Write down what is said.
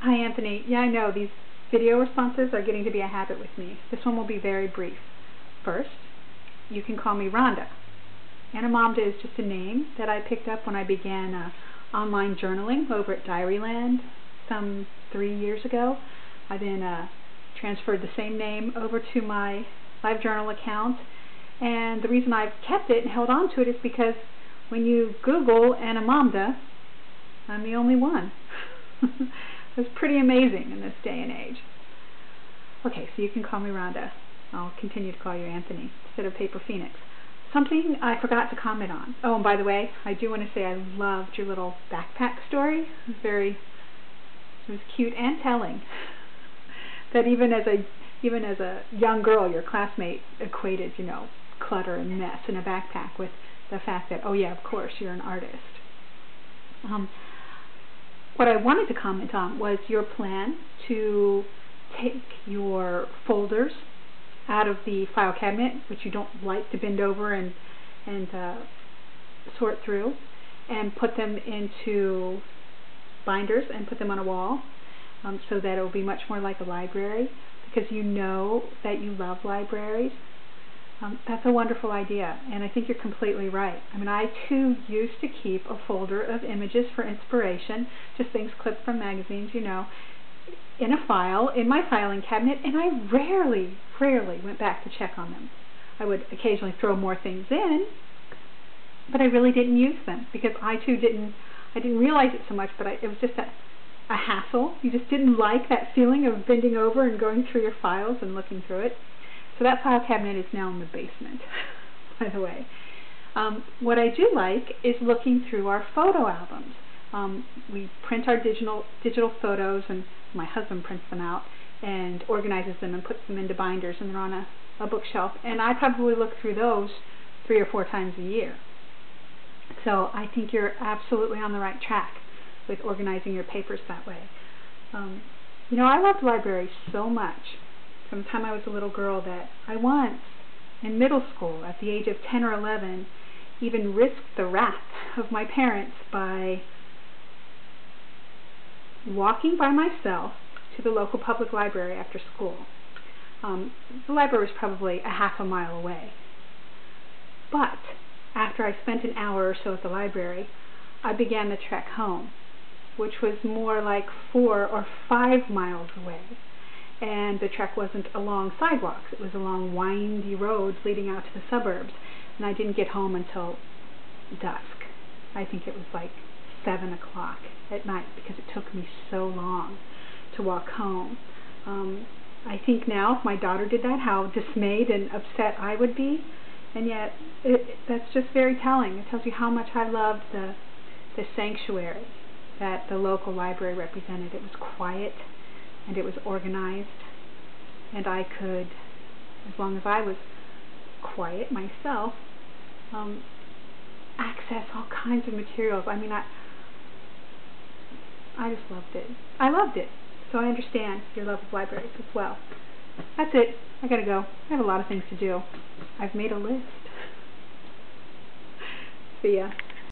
Hi, Anthony. Yeah, I know these video responses are getting to be a habit with me. This one will be very brief. First, you can call me Rhonda. Anamamda is just a name that I picked up when I began online journaling over at Diaryland some 3 years ago. I then transferred the same name over to my LiveJournal account, and the reason I've kept it and held on to it is because when you Google Anamamda, I'm the only one. It's pretty amazing in this day and age. Okay, so you can call me Rhonda. I'll continue to call you Anthony instead of Paper Phoenix. Something I forgot to comment on. Oh, and by the way, I do want to say I loved your little backpack story. It was cute and telling. That even as a young girl, your classmate equated, clutter and mess in a backpack with the fact that, oh yeah, of course, you're an artist. What I wanted to comment on was your plan to take your folders out of the file cabinet, which you don't like to bend over and sort through, and put them into binders and put them on a wall so that it will be much more like a library, because you know that you love libraries. That's a wonderful idea, and I think you're completely right. I mean, I too used to keep a folder of images for inspiration, just things clipped from magazines, in a file, in my filing cabinet, and I rarely went back to check on them. I would occasionally throw more things in, but I really didn't use them, because I didn't realize it so much, but it was just a hassle. You just didn't like that feeling of bending over and going through your files and looking through it. So that file cabinet is now in the basement, by the way. What I do like is looking through our photo albums. We print our digital photos, and my husband prints them out and organizes them and puts them into binders, and they're on a bookshelf. And I probably look through those 3 or 4 times a year. So I think you're absolutely on the right track with organizing your papers that way. I loved libraries so much from the time I was a little girl that I once, in middle school, at the age of 10 or 11, even risked the wrath of my parents by walking by myself to the local public library after school. The library was probably a half a mile away. But after I spent an hour or so at the library, I began the trek home, which was more like 4 or 5 miles away. And the trek wasn't along sidewalks. It was along windy roads leading out to the suburbs. And I didn't get home until dusk. I think it was like 7 o'clock at night, because it took me so long to walk home. I think now if my daughter did that, how dismayed and upset I would be. And yet that's just very telling. It tells you how much I loved the sanctuary that the local library represented. It was quiet, and it was organized, and I could, as long as I was quiet myself, access all kinds of materials. I mean, I just loved it. I loved it. So I understand your love of libraries as well. That's it. I gotta go. I have a lot of things to do. I've made a list. See ya.